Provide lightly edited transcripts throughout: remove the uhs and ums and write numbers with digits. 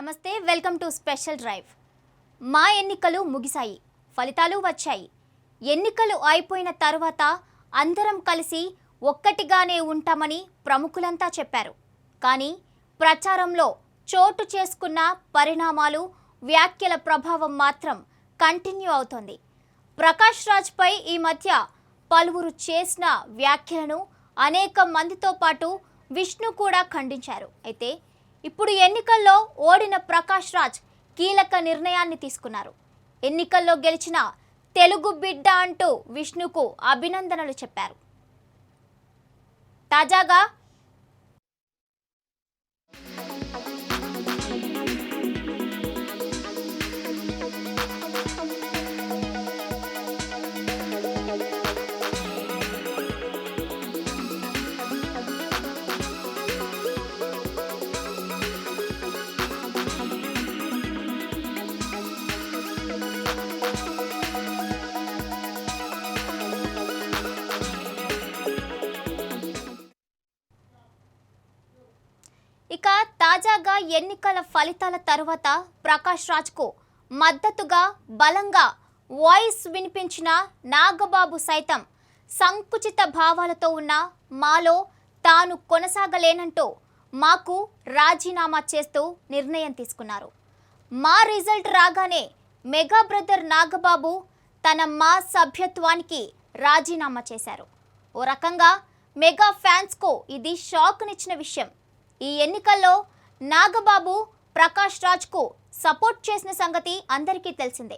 నమస్తే welcome to special drive. మా ఎన్నికలు ముగిశాయి, ఫలితాలు వచ్చాయి. ఎన్నికలు అయిపోయిన తర్వాత అందరం కలిసి ఒక్కటిగానే ఉంటామని ప్రముఖులంతా చెప్పారు. కానీ ప్రచారంలో చోటు చేసుకున్న పరిణామాలు, వ్యాఖ్యల ప్రభావం మాత్రం కంటిన్యూ అవుతోంది. ప్రకాష్ రాజ్పై ఈ మధ్య పలువురు చేసిన వ్యాఖ్యలను అనేక మందితో పాటు విష్ణు కూడా ఖండించారు. అయితే ఇప్పుడు ఎన్నికల్లో ఓడిన ప్రకాష్ రాజ్ కీలక నిర్ణయాన్ని తీసుకున్నారు. ఎన్నికల్లో గెలిచిన తెలుగు బిడ్డ అంటూ విష్ణుకు అభినందనలు చెప్పారు. తాజాగా తాజాగా ఎన్నికల ఫలితాల తరువాత ప్రకాష్ రాజ్కు మద్దతుగా బలంగా వాయిస్ వినిపించిన నాగబాబు సైతం సంకుచిత భావాలతో ఉన్న మాలో తాను కొనసాగలేనంటూ మాకు రాజీనామా చేస్తూ నిర్ణయం తీసుకున్నారు. మా రిజల్ట్ రాగానే మెగా బ్రదర్ నాగబాబు తన మా సభ్యత్వానికి రాజీనామా చేశారు. ఓ రకంగా మెగా ఫ్యాన్స్కు ఇది షాక్నిచ్చిన విషయం. ఈ ఎన్నికల్లో నాగబాబు ప్రకాష్ రాజ్కు సపోర్ట్ చేసిన సంగతి అందరికీ తెలిసిందే.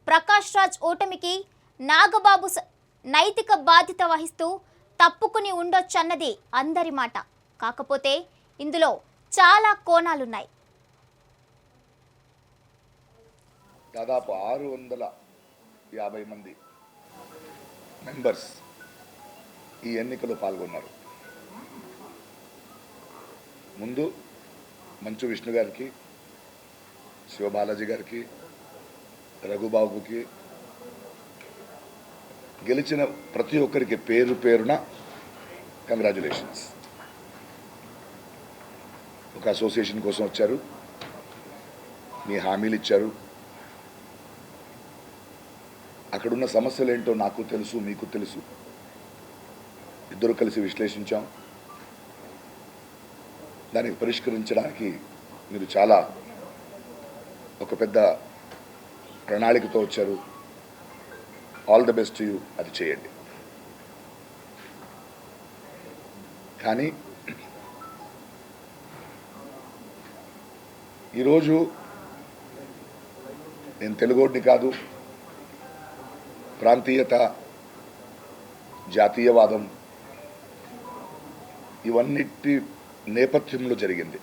ప్రకాష్ రాజ్ ఓటమికి నాగబాబు నైతిక బాధ్యత వహిస్తూ తప్పుకుని ఉండొచ్చన్నది అందరి మాట. కాకపోతే ఇందులో చాలా కోణాలున్నాయి. దాదాపు 650 మంది మెంబర్స్ ఈ ఎన్నికలో పాల్గొన్నారు. ముందు మంచు విష్ణు గారికి, శివబాలాజీ గారికి, రఘుబాబుకి, గెలిచిన ప్రతి ఒక్కరికి పేరు పేరున కంగ్రాచులేషన్స్. ఒక అసోసియేషన్ కోసం వచ్చారు, మీ హామీలు ఇచ్చారు. అక్కడున్న సమస్యలు ఏంటో నాకు తెలుసు, మీకు తెలుసు. ఇద్దరు కలిసి విశ్లేషించాం. దానికి పరిష్కరించడానికి మీరు చాలా ఒక పెద్ద ప్రణాళికతో వచ్చారు. ఆల్ ది బెస్ట్ యూ, అది చేయండి. కానీ ఈరోజు నేను తెలుగోడిని కాదు, ప్రాంతీయత, జాతీయవాదం ఇవన్నిటి నేపథ్యంలో జరిగింది.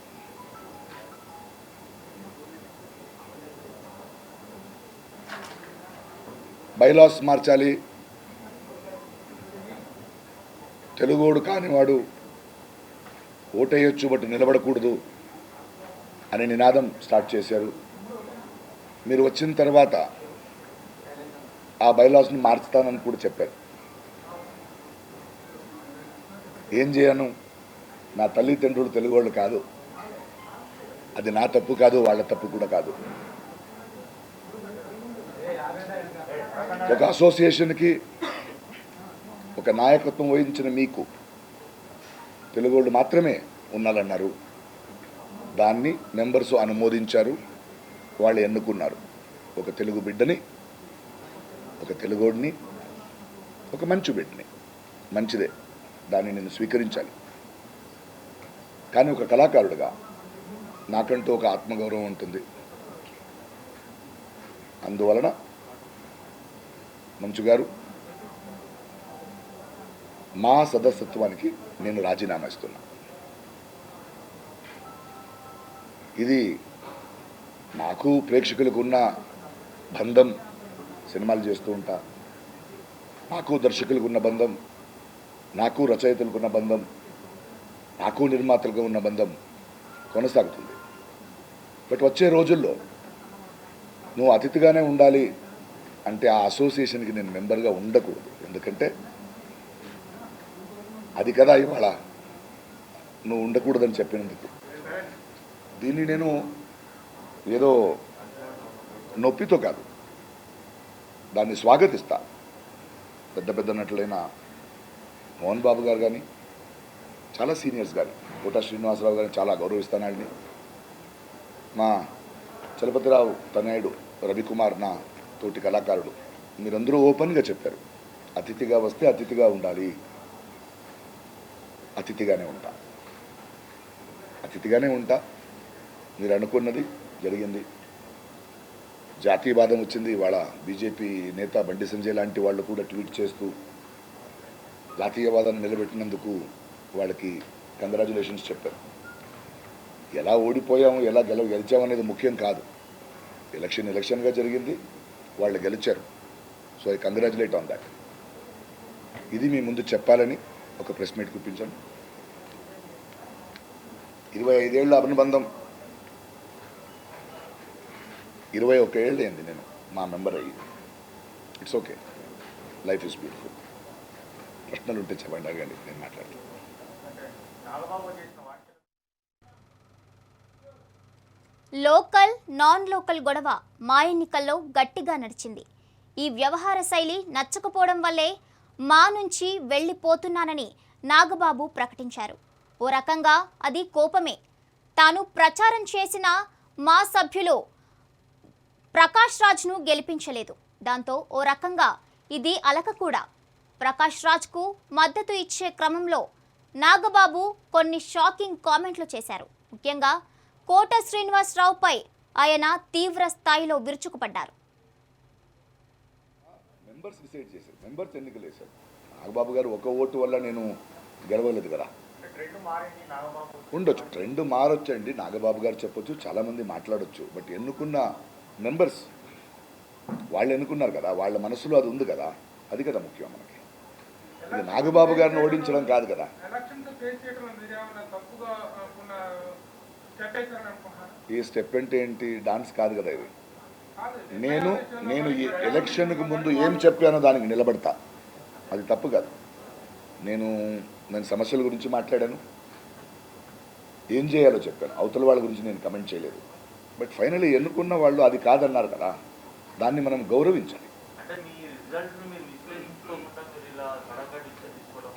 బైలాస్ మార్చాలి, తెలుగోడు కానివాడు ఓటేయొచ్చు బట్ నిలబడకూడదు అనే నినాదం స్టార్ట్ చేశారు. మీరు వచ్చిన తర్వాత ఆ బైలాస్ని మార్చుతానని కూడా చెప్పారు. ఏం చేయను, నా తల్లిదండ్రులు తెలుగోళ్ళు కాదు, అది నా తప్పు కాదు, వాళ్ళ తప్పు కూడా కాదు. ఒక అసోసియేషన్కి ఒక నాయకత్వం వహించిన మీకు తెలుగోళ్ళు మాత్రమే ఉండాలన్నారు. దాన్ని మెంబర్స్ అనుమోదించారు, వాళ్ళు ఎన్నుకున్నారు. ఒక తెలుగు బిడ్డని, ఒక తెలుగోడిని, ఒక మంచు బిడ్డని. మంచిదే, దాన్ని నేను స్వీకరించాలి. కానీ ఒక కళాకారుడిగా నాకంటూ ఒక ఆత్మగౌరవం ఉంటుంది. అందువలన మంచు గారు, మా సదస్యత్వానికి నేను రాజీనామా ఇస్తున్నా. ఇది నాకు ప్రేక్షకులకు ఉన్న బంధం. సినిమాలు చేస్తూ ఉంటా, నాకు దర్శకులకు ఉన్న బంధం, నాకు రచయితలకు ఉన్న బంధం, నాకు నిర్మాతలుగా ఉన్న బంధం కొనసాగుతుంది. బట్ వచ్చే రోజుల్లో నువ్వు అతిథిగానే ఉండాలి అంటే ఆ అసోసియేషన్కి నేను మెంబర్గా ఉండకూడదు. ఎందుకంటే అది కదా ఇవాళ నువ్వు ఉండకూడదని చెప్పినందుకు. దీన్ని నేను ఏదో నొప్పితో కాదు, దాన్ని స్వాగతిస్తా. పెద్ద పెద్ద నటులైన మోహన్ బాబు గారు కానీ, చాలా సీనియర్స్ కానీ, కోట శ్రీనివాసరావు గారిని చాలా గౌరవిస్తాను. వాళ్ళని మా చలపతిరావు తనయుడు రవికుమార్ నా తోటి కళాకారుడు, మీరందరూ ఓపెన్గా చెప్పారు, అతిథిగా వస్తే అతిథిగా ఉండాలి. అతిథిగానే ఉంటా. మీరు అనుకున్నది జరిగింది. జాతీయవాదం వచ్చింది. ఇవాళ బీజేపీ నేత బండి సంజయ్ లాంటి వాళ్ళు కూడా ట్వీట్ చేస్తూ జాతీయవాదాన్ని నిలబెట్టినందుకు వాళ్ళకి కంగ్రాచులేషన్స్ చెప్పారు. ఎలా ఓడిపోయాము, ఎలా గెలిచామనేది ముఖ్యం కాదు. ఎలక్షన్గా జరిగింది, వాళ్ళు గెలిచారు. So I congratulate on that. ఇది మీ ముందు చెప్పాలని ఒక ప్రెస్ మీట్ కూర్పించాను. 25 ఏళ్ళ అనుబంధం, 21 ఏళ్ళు అయింది నేను మా మెంబర్ అయ్యి. It's okay, life is beautiful. ప్రశ్నలు ఉంటే చెప్పండి, అడగండి, నేను మాట్లాడతాను. లోకల్ నాన్ లోకల్ గొడవ మా ఎన్నికల్లో గట్టిగా నడిచింది. ఈ వ్యవహార శైలి నచ్చకపోవడం వల్లే మా నుంచి వెళ్ళిపోతున్నానని నాగబాబు ప్రకటించారు. ఓ రకంగా అది కోపమే. తాను ప్రచారం చేసిన మా సభ్యులు ప్రకాష్ రాజ్ను గెలిపించలేదు. దాంతో ఓ రకంగా ఇది అలక కూడా. ప్రకాష్ రాజ్కు మద్దతు ఇచ్చే క్రమంలో నాగబాబు కొన్ని షాకింగ్ కామెంట్లు చేశారు. ముఖ్యంగా కోట శ్రీనివాసరావుపై ఆయన తీవ్ర స్థాయిలో విరుచుకుపడ్డారు. మెంబర్స్ డిసైడ్ చేశారు, మెంబర్స్ ఎన్నికలు వేశారు. నాగబాబు గారు ఒక ఓటు వల్ల నేను గెలవలేదు కదా. ఉండొచ్చు, ట్రెండ్ మారొచ్చండి. నాగబాబు గారు చెప్పొచ్చు, చాలామంది మాట్లాడొచ్చు. బట్ ఎన్నుకున్న మెంబర్స్ వాళ్ళు ఎన్నుకున్నారు కదా, వాళ్ళ మనసులో అది ఉంది కదా, అది కదా ముఖ్యం మనకి. ఇది నాగబాబు గారిని ఓడించడం కాదు కదా. ఈ స్టెప్ అంటే ఏంటి? డాన్స్ కాదు కదా ఇది. నేను ఈ ఎలక్షన్కు ముందు ఏం చెప్పానో దానికి నిలబడతా, అది తప్పు కాదు. నేను సమస్యల గురించి మాట్లాడాను, ఏం చేయాలో చెప్పాను. అవతల వాళ్ళ గురించి నేను కమెంట్ చేయలేదు. బట్ ఫైనల్లీ ఎన్నుకున్న వాళ్ళు అది కాదన్నారు కదా, దాన్ని మనం గౌరవించాలి.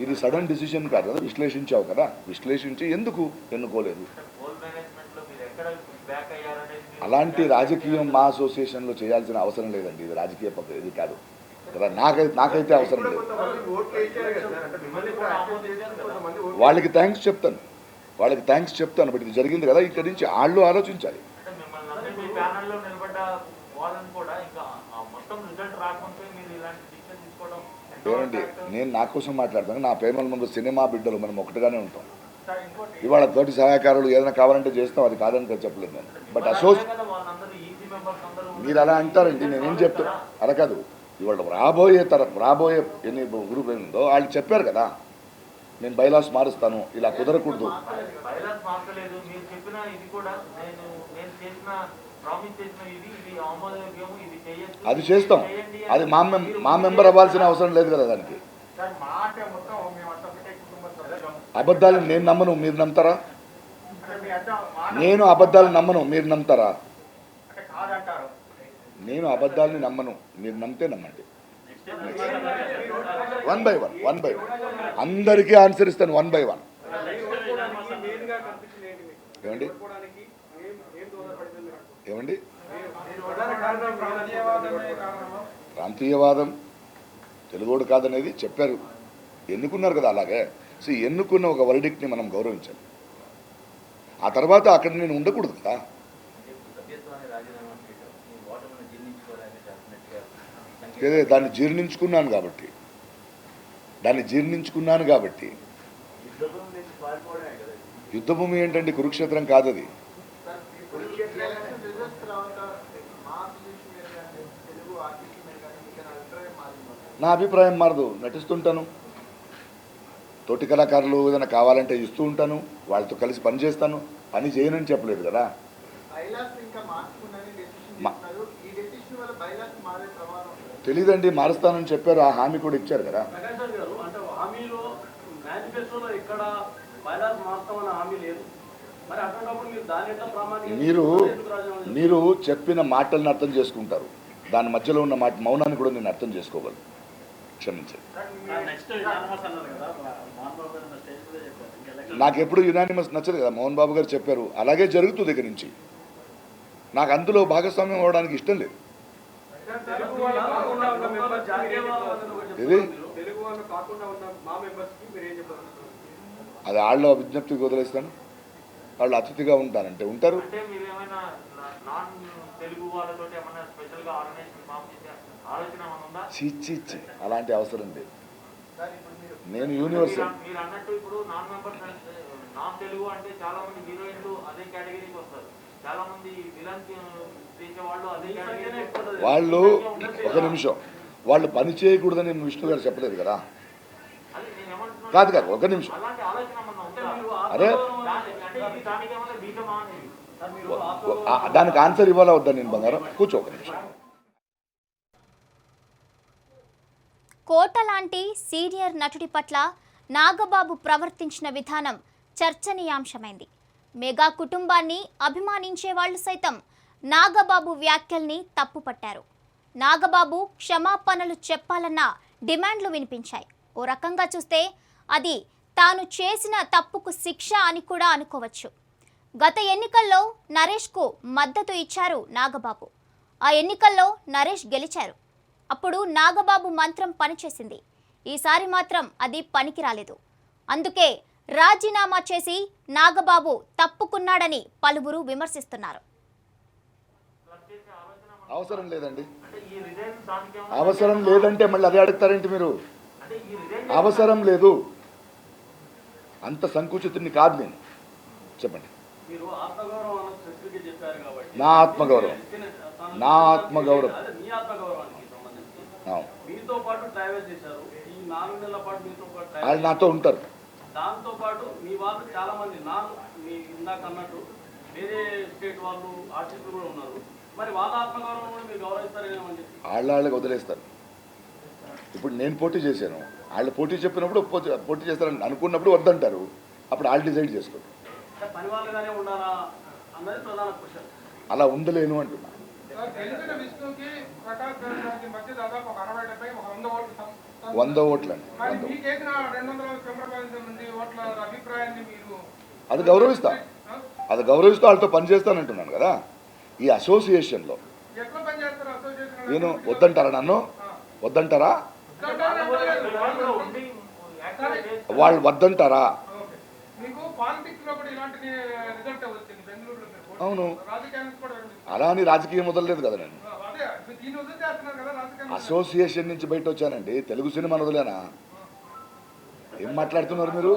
ఇది సడన్ డిసిషన్ కాదు కదా, విశ్లేషించావు కదా, విశ్లేషించి ఎందుకు ఎన్నుకోలేదు. అలాంటి రాజకీయం మా అసోసియేషన్లో చేయాల్సిన అవసరం లేదండి. ఇది రాజకీయ పద్ధతి ఇది కాదు కదా, నాకైతే అవసరం లేదు. వాళ్ళకి థ్యాంక్స్ చెప్తాను, బట్ ఇది జరిగింది కదా, ఇక్కడి నుంచి వాళ్ళు ఆలోచించాలి. ఏమండి, నేను నా కోసం మాట్లాడతాను. నా ప్రేమల ముందు సినిమా బిడ్డలు మనం ఒకటిగానే ఉంటాం. ఇవాళ తోటి సహాయకారులు ఏదైనా కావాలంటే చేస్తాం, అది కాదని చెప్పలేదు నేను. బట్ మీరు అలా అంటారండి, నేనేం చెప్తాను అలా కాదు. ఇవాళ రాబోయే ఎన్ని గ్రూప్ ఏందో వాళ్ళు చెప్పారు కదా, నేను బైలాస్ మారుస్తాను, ఇలా కుదరకూడదు. అది చేస్తాం, అది మా మెంబర్ అవ్వాల్సిన అవసరం లేదు కదా దానికి. అబద్ధాలను నేను నమ్మను, మీరు నమ్ముతారా? నేను అబద్ధాలను నమ్మను, మీరు నమ్ముతారా? నేను అబద్ధాలని నమ్మను, మీరు నమ్మితే నమ్మండి. వన్ బై వన్ అందరికీ ఆన్సర్ ఇస్తాను, 1 by 1. ఏమండి ప్రాంతీయవాదం తెలుగోడు కాదనేది చెప్పారు, ఎన్నుకున్నారు కదా. అలాగే ఎన్నుకున్న ఒక వర్డిక్ట్ని మనం గౌరవించాలి. ఆ తర్వాత అక్కడ నేను ఉండకూడదు కదా. దాన్ని జీర్ణించుకున్నాను కాబట్టి యుద్ధభూమి ఏంటండి, కురుక్షేత్రం కాదది. నా అభిప్రాయం మారదు, నటిస్తుంటాను. తోటి కళాకారులు ఏదైనా కావాలంటే ఇస్తూ ఉంటాను, వాళ్ళతో కలిసి పని చేస్తాను. పని చేయనని చెప్పలేదు కదా. తెలీదండి, మారుస్తానని చెప్పారు, ఆ హామీ కూడా ఇచ్చారు కదా. మరి అటువంటిప్పుడు మీరు దాని ఎట్లా ప్రామాణిక మీరు చెప్పిన మాటలను అర్థం చేసుకుంటారు, దాని మధ్యలో ఉన్న మాట మౌనాన్ని కూడా నేను అర్థం చేసుకోగలను. క్షమించండి. నాకు ఎప్పుడు యునానిమస్ నచ్చదు కదా. మోహన్ బాబు గారు చెప్పారు, అలాగే జరుగుతుంది ఇక నుంచి. నాకు అందులో భాగస్వామ్యం అవ్వడానికి ఇష్టం లేదు. ఇది అది వాళ్ళ విజ్ఞప్తికి వదిలేస్తాను. వాళ్ళు అతిథిగా ఉంటారంటే ఉంటారు. చిచ్చి అలాంటి అవసరం లేదు. నేను యూనివర్సల్. వాళ్ళు ఒక నిమిషం, వాళ్ళు పని చేయకూడదని విష్ణు గారు చెప్పలేదు కదా. కాదు కాదు, ఒక నిమిషం. అరే దానికి ఆన్సర్ ఇవ్వాలా వద్దా? నేను బంగారం కూర్చో ఒక నిమిషం. కోట లాంటి సీనియర్ నటుడి పట్ల నాగబాబు ప్రవర్తించిన విధానం చర్చనీయాంశమైంది. మెగా కుటుంబాన్ని అభిమానించే వాళ్ళు సైతం నాగబాబు వ్యాఖ్యల్ని తప్పుపట్టారు. నాగబాబు క్షమాపణలు చెప్పాలన్న డిమాండ్లు వినిపించాయి. ఓ రకంగా చూస్తే అది తాను చేసిన తప్పుకు శిక్ష అని కూడా అనుకోవచ్చు. గత ఎన్నికల్లో నరేష్కు మద్దతు ఇచ్చారు నాగబాబు. ఆ ఎన్నికల్లో నరేష్ గెలిచారు. అప్పుడు నాగబాబు మంత్రం పనిచేసింది. ఈసారి మాత్రం అది పనికి రాలేదు. అందుకే రాజీనామా చేసి నాగబాబు తప్పుకున్నాడని పలువురు విమర్శిస్తున్నారు. అవసరం లేదండి. అవసరం లేదంటే మళ్ళీ అదే అడుగుతారేంటి మీరు? అవసరం లేదు, అంత సంకుచితుని కాదు నేను. చెప్పండి. నా ఆత్మగౌరవం, నా ఆత్మగౌరవం. మీతో పాటు ట్రావెల్ చేశారు, ఈ 4 నెలల పాటు మీతో పాటు వాళ్ళు నాతో ఉంటారు. దాంతో పాటు మీ వాళ్ళు చాలా మంది మీ ఇందాక అన్నట్టు వేరే స్టేట్ వాళ్ళు ఆర్టిస్టులు కూడా ఉన్నారు. మరి వాళ్ళ ఆత్మగౌరవం కూడా మీరు గౌరవిస్తారేమని చెప్పి వాళ్ళకి వదిలేస్తారు. ఇప్పుడు నేను పోటీ చేశాను, వాళ్ళు పోటీ చెప్పినప్పుడు పోటీ చేస్తారని అనుకున్నప్పుడు వద్దంటారు. అప్పుడు వాళ్ళు డిసైడ్ చేసుకోరు. పని వాళ్ళుగానే ఉండాలా అన్నది ప్రధాన క్వశ్చన్. అలా ఉండలేను అంటున్నా. గెలిచిన విష్ణుకి ప్రకాష్ గారికి మధ్య దాదాపు 100 ఓట్లు అండి. అది గౌరవిస్తా, అది గౌరవిస్తూ వాళ్ళతో పనిచేస్తానంటున్నాను కదా. ఈ అసోసియేషన్లో నేను వద్దంటారా? నన్ను వద్దంటారా? వాళ్ళు వద్దంటారా? అవును, అలా అని రాజకీయం వదలలేదు కదా. నేను అసోసియేషన్ నుంచి బయట వచ్చానండి. తెలుగు సినిమాను వదిలేనా? ఏం మాట్లాడుతున్నారు మీరు?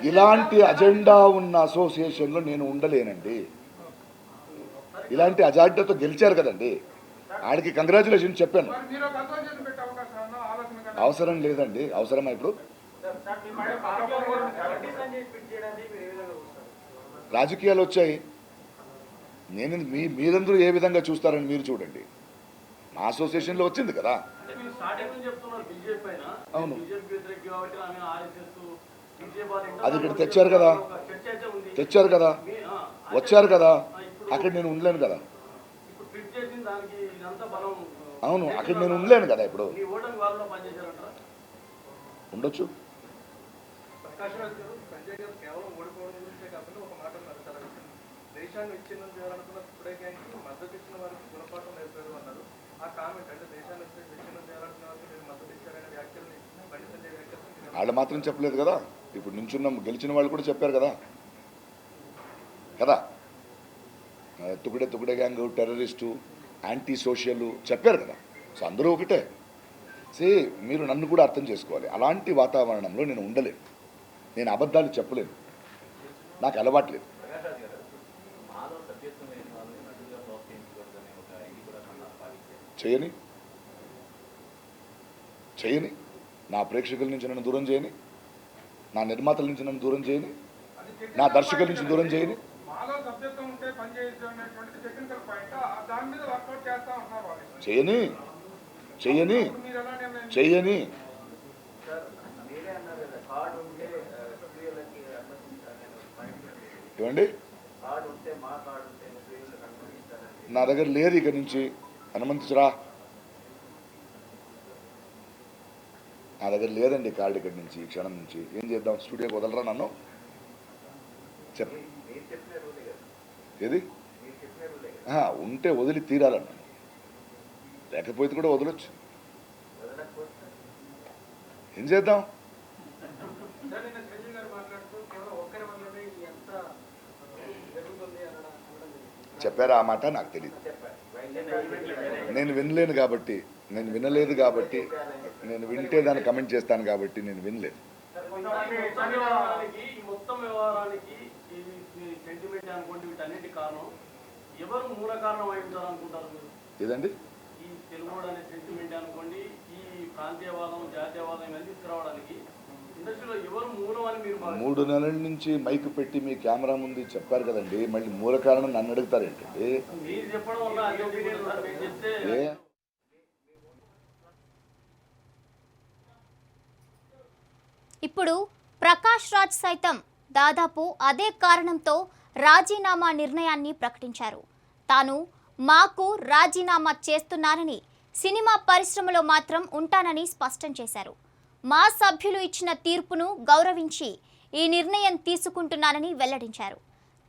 ఇలాంటి అజెండా ఉన్న అసోసియేషన్లో నేను ఉండలేనండి. ఇలాంటి అజెండాతో గెలిచారు కదండి, ఆడికి కంగ్రాచులేషన్ చెప్పాను. అవసరం లేదండి. అవసరమా ఇప్పుడు? రాజకీయాలు వచ్చాయి. నేను మీరందరూ ఏ విధంగా చూస్తారని మీరు చూడండి. మా అసోసియేషన్లో వచ్చింది కదా. అవును, అది ఇక్కడ తెచ్చారు కదా, తెచ్చారు కదా, వచ్చారు కదా. అక్కడ నేను ఉండలేను కదా. అవును, అక్కడ నేను ఉండలేను కదా. ఇప్పుడు ఉండొచ్చు. దేశాన్ని విచ్ఛిన్నం చేయాలనుకున్న టుడే గ్యాంగ్కి మద్దతు ఇచ్చిన వారికి గుణపాఠం నేర్పారు అన్నారు. ఆ కామెంట్ అంటే దేశాన్ని విచ్ఛిన్నం చేయాలనుకున్న వారికి మీరు మద్దతు ఇచ్చారనే వ్యాఖ్యల్ని వాళ్ళు మాత్రం చెప్పలేదు కదా. ఇప్పుడు నించున్న గెలిచిన వాళ్ళు కూడా చెప్పారు కదా కదా తుకుడే గ్యాంగ్, టెర్రరిస్టు, యాంటీ సోషల్ చెప్పారు కదా. సో అందరూ ఒకటే. మీరు నన్ను కూడా అర్థం చేసుకోవాలి. అలాంటి వాతావరణంలో నేను ఉండలేను. నేను అబద్ధాలు చెప్పలేను, నాకు అలవాట్లేదు. చేయని చేయని నా ప్రేక్షకుల నుంచి నన్ను దూరం చేయని, నా నిర్మాతల నుంచి నన్ను దూరం చేయని, నా దర్శకుల నుంచి దూరం చేయని. చేయని చెయ్యని చెయ్యని ఏమండి నా దగ్గర లేదు ఇక నుంచి, అనుమతించరా. నా దగ్గర లేదండి కార్డు ఇక్కడి నుంచి, ఈ క్షణం నుంచి. ఏం చేద్దాం, స్టూడియోకి వదలరా నన్ను? చెప్ప ఏది ఉంటే వదిలి తీరాలన్న, లేకపోతే కూడా వదలొచ్చు. ఏం చేద్దాం? చెప్పారా ఆ మాట? నాకు తెలియదు, నేను వినలేను కాబట్టి, నేను వినలేదు కాబట్టి, నేను వింటే దాన్ని కమెంట్ చేస్తాను కాబట్టి నేను వినలేదు. ఈ మొత్తం వ్యవహారానికి సెంటిమెంట్ అనుకోండి, వీటన్నిటి కారణం ఎవరు మూల కారణం అయి ఉంటారు అనుకుంటారు మీరు? ఏదండి? ఈ తెలుగు అనే సెంటిమెంట్ అనుకోండి, ఈ ప్రాంతీయవాదం జాతీయవాదం ఇవన్నీ తీసుకురావడానికి ఇండస్ట్రీలో ఎవరు మూలం అని మీరు 3 నెలల నుంచి మైక్ పెట్టి మీ కెమెరా ముందు చెప్పారు కదండి, మళ్ళీ మూల కారణం నన్ను అడుగుతారు ఏంటండి? మీరు చెప్పడం వల్ల అదే ఒపీనియన్ మీరు చెప్తే ఇప్పుడు ప్రకాష్ రాజ్ సైతం దాదాపు అదే కారణంతో రాజీనామా నిర్ణయాన్ని ప్రకటించారు. తాను మాకు రాజీనామా చేస్తున్నానని, సినిమా పరిశ్రమలో మాత్రం ఉంటానని స్పష్టం చేశారు. మా సభ్యులు ఇచ్చిన తీర్పును గౌరవించి ఈ నిర్ణయం తీసుకుంటున్నానని వెల్లడించారు.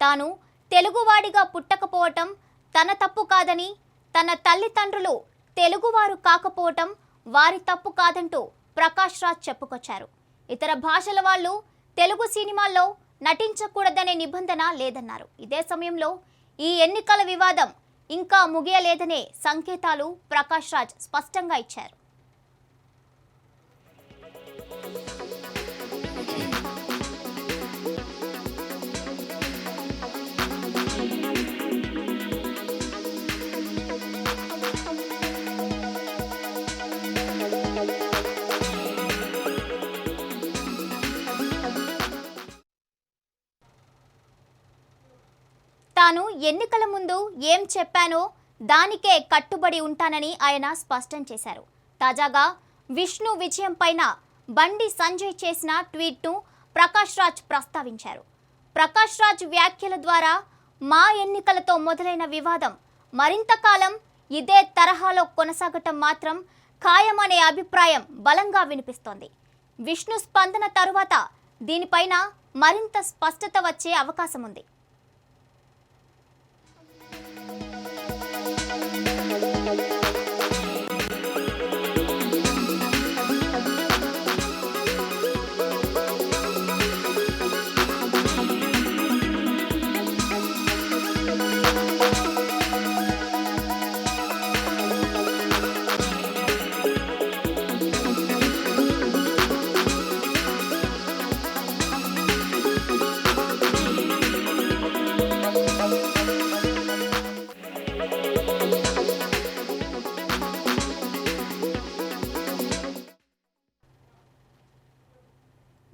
తాను తెలుగువాడిగా పుట్టకపోవటం తన తప్పు కాదని, తన తల్లిదండ్రులు తెలుగువారు కాకపోవటం వారి తప్పు కాదంటూ ప్రకాష్ రాజ్ చెప్పుకొచ్చారు. ఇతర భాషల వాళ్ళు తెలుగు సినిమాల్లో నటించకూడదనే నిబంధన లేదన్నారు. ఇదే సమయంలో ఈ ఎన్నికల వివాదం ఇంకా ముగియలేదనే సంకేతాలు ప్రకాష్ రాజ్ స్పష్టంగా ఇచ్చారు. తాను ఎన్నికల ముందు ఏం చెప్పానో దానికే కట్టుబడి ఉంటానని ఆయన స్పష్టం చేశారు. తాజాగా విష్ణు విజయం పైన బండి సంజయ్ చేసిన ట్వీట్ను ప్రకాష్ రాజ్ ప్రస్తావించారు. ప్రకాష్ రాజ్ వ్యాఖ్యల ద్వారా మా ఎన్నికలతో మొదలైన వివాదం మరింత కాలం ఇదే తరహాలో కొనసాగటం మాత్రం ఖాయమనే అభిప్రాయం బలంగా వినిపిస్తోంది. విష్ణు స్పందన తరువాత దీనిపైన మరింత స్పష్టత వచ్చే అవకాశం ఉంది.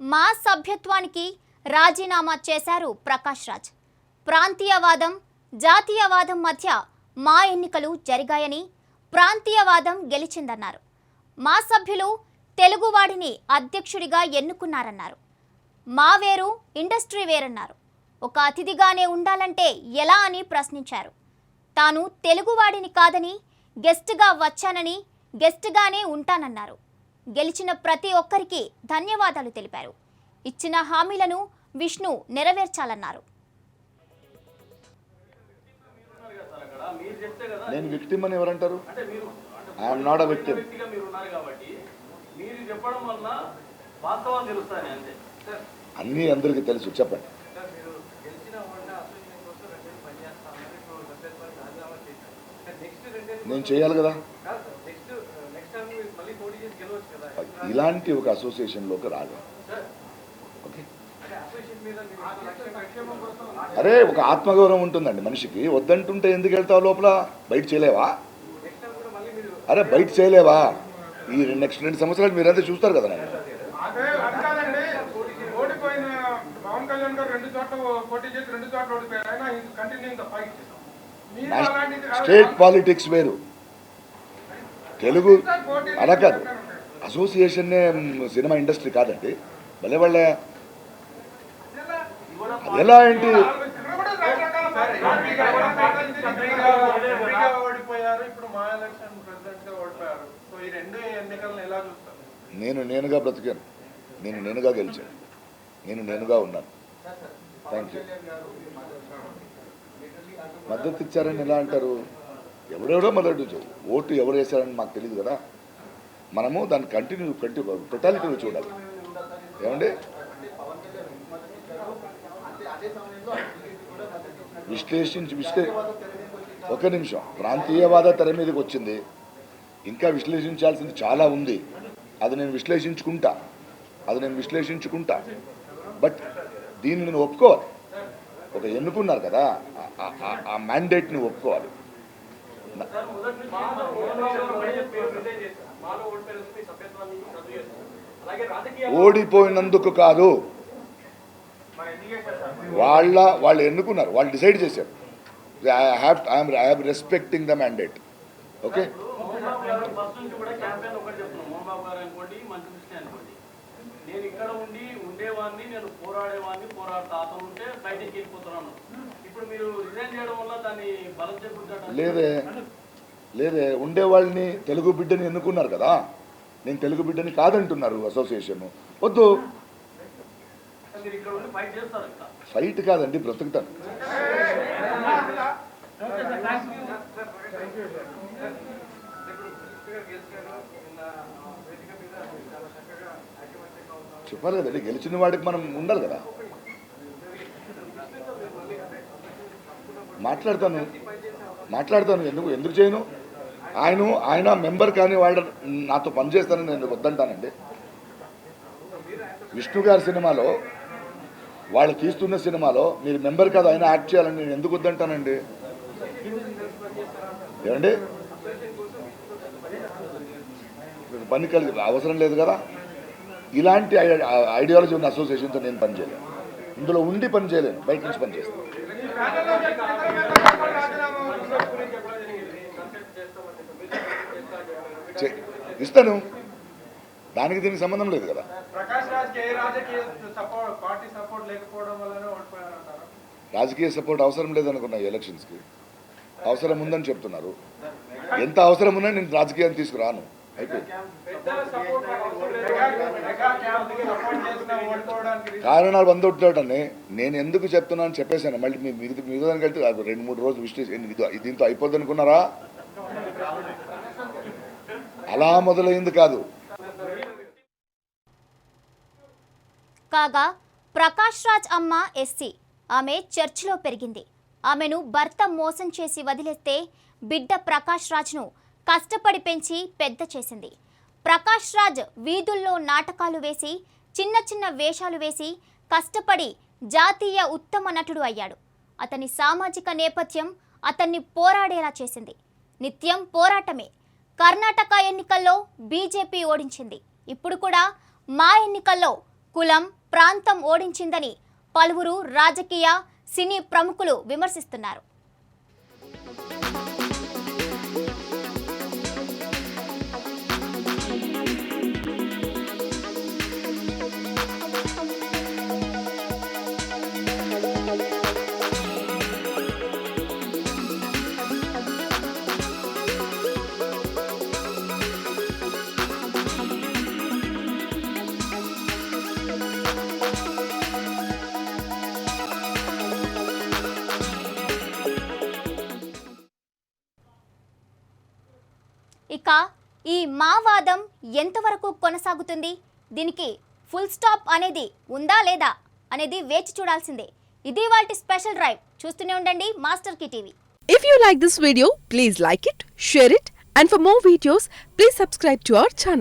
మా సభ్యత్వానికి రాజీనామా చేశారు ప్రకాష్ రాజ్. ప్రాంతీయవాదం జాతీయవాదం మధ్య మా ఎన్నికలు జరిగాయని, ప్రాంతీయవాదం గెలిచిందన్నారు. మా సభ్యులు తెలుగువాడిని అధ్యక్షుడిగా ఎన్నుకున్నారన్నారు. మా వేరు ఇండస్ట్రీ వేరన్నారు. ఒక అతిథిగానే ఉండాలంటే ఎలా అని ప్రశ్నించారు. తాను తెలుగువాడిని కాదని, గెస్ట్గా వచ్చానని, గెస్ట్గానే ఉంటానన్నారు. గెలిచిన ప్రతి ఒక్కరికి ధన్యవాదాలు తెలిపారు. ఇచ్చిన హామీలను విష్ణు నెరవేర్చాలన్నారు. నేను విక్టిమ్ అని ఎవరంటారు? I'm not a victim. అన్నీ అందరికీ తెలుసు, చెప్పండి. నేను చేయాలి కదా. ఇలాంటి ఒక అసోసియేషన్లోకి రాగా అరే ఒక ఆత్మగౌరవం ఉంటుందండి మనిషికి. వద్దంటుంటే ఎందుకు వెళ్తావు లోపల? బయట చేయలేవా? అరే బయట చేయలేవా? ఈ నెక్స్ట్ 2 సంవత్సరాలు మీరంతా చూస్తారు కదా. నేను స్టేట్ పాలిటిక్స్ వేరు, తెలుగు అలా కాదు. అసోసియేషన్నే సినిమా ఇండస్ట్రీ కాదండి. భలే వాళ్ళే ఎలా ఏంటి ఎంపీగా ఓడిపోయారు, ఇప్పుడు మా ఎలక్షన్ ప్రెసిడెంట్ గా ఓడిపోయారు. సో ఈ రెండు ఎన్నికలను ఎలా చూస్తారు? నేనుగా బ్రతికాను, నేనుగా గెలిచాను, నేనుగా ఉన్నాను. Thank you. మద్దతు ఇచ్చారని ఎలా అంటారు? ఎవరెవరో మద్దతు ఇచ్చారు. ఓటు ఎవరు వేశారని మాకు తెలియదు కదా. మనము దాన్ని కంటిన్యూ టోటాలిటీలో చూడాలి. ఏమండి ఒక నిమిషం, ప్రాంతీయవాద తెర మీదకి వచ్చింది, ఇంకా విశ్లేషించాల్సింది చాలా ఉంది. అది నేను విశ్లేషించుకుంటా. బట్ దీన్ని నేను ఒప్పుకోవాలి. ఒక ఎన్నుకున్నారు కదా, ఆ మ్యాండేట్ని ఒప్పుకోవాలి. ఓడిపోయినందుకు కాదు, వాళ్ళు ఎన్నుకున్నారు, వాళ్ళు డిసైడ్ చేశారు. I respecting the mandate. Okay, first నుంచి కూడా క్యాంపెయిన్ ఒకటి చెప్తున్నాను. మోహన్ బాబు గారు అనుకోండి, మంచి కృష్ణ అనుకోండి, నేను ఇక్కడ ఉండేవాడిని, నేను పోరాడుతా, అతను ఉంటే బయటికి వెళ్ళిపోతున్నాను. ఇప్పుడు మీరు రిజైన్ చేయడం వల్ల దాన్ని బలం చేకూర్చారు. లేదే ఉండేవాళ్ళని తెలుగు బిడ్డని ఎన్నుకున్నారు కదా, నేను తెలుగు బిడ్డని కాదంటున్నారు అసోసియేషన్. వద్దు, మీరు ఇక్కడ ఉండి ఫైట్ చేస్తారు. ఫైట్ కాదండి, బ్రతుకుతాను. చెప్పాలి కదండి, గెలిచిన వాడికి మనం ఉండాలి కదా. మాట్లాడతాను ఎందుకు చేయను? ఆయన మెంబర్ కానీ వాళ్ళు నాతో పనిచేస్తానని నేను వద్దంటానండి. విష్ణు గారి సినిమాలో, వాళ్ళు తీస్తున్న సినిమాలో మీరు మెంబర్ కాదు ఆయన యాక్ట్ చేయాలని నేను ఎందుకు వద్దంటానండి? ఏమండి, పని కలిగి అవసరం లేదు కదా. ఇలాంటి ఐడియాలజీ ఉన్న అసోసియేషన్తో నేను పనిచేయలేను. ఇందులో ఉండి పని చేయలేను, బయట నుంచి పని చేస్తాను. ఇస్తాను, దానికి దీనికి సంబంధం లేదు కదా. రాజకీయ సపోర్ట్ అవసరం లేదనుకున్నా ఎలక్షన్స్కి. అవసరం ఉందని చెప్తున్నారు. ఎంత అవసరం ఉన్నా నేను రాజకీయాన్ని తీసుకురాను. అయిపోయింది. కారణాలు వందొట్టాడని నేను ఎందుకు చెప్తున్నాను చెప్పేశాను. మళ్ళీ మీ మిగతానికి వెళ్తే 2-3 రోజులు విశ్లేషణ దీంతో అయిపోద్ది అనుకున్నారా? అలా మొదలైంది కాదు. కాగా ప్రకాష్ రాజ్ అమ్మ ఎస్సీ, ఆమె చర్చిలో పెరిగింది. ఆమెను భర్త మోసం చేసి వదిలేస్తే బిడ్డ ప్రకాష్ రాజ్ను కష్టపడి పెంచి పెద్ద చేసింది. ప్రకాష్ రాజ్ వీధుల్లో నాటకాలు వేసి, చిన్న వేషాలు వేసి కష్టపడి జాతీయ ఉత్తమ నటుడు అయ్యాడు. అతని సామాజిక నేపథ్యం అతన్ని పోరాడేలా చేసింది. నిత్యం పోరాటమే. కర్ణాటక ఎన్నికల్లో బీజేపీ ఓడించింది. ఇప్పుడు కూడా మా ఎన్నికల్లో కులం, ప్రాంతం ఓడించిందని పలువురు రాజకీయ, సినీ ప్రముఖులు విమర్శిస్తున్నారు. ఇక ఈ మావాదం ఎంతవరకు కొనసాగుతుంది, దీనికి ఫుల్ స్టాప్ అనేది ఉందా లేదా అనేది వేచి చూడాల్సిందే. ఇది వాటి స్పెషల్ డ్రైవ్. చూస్తూనే ఉండండి మాస్టర్ కి TV. If you like this video, please like it, share it, and for more videos, please subscribe to our channel.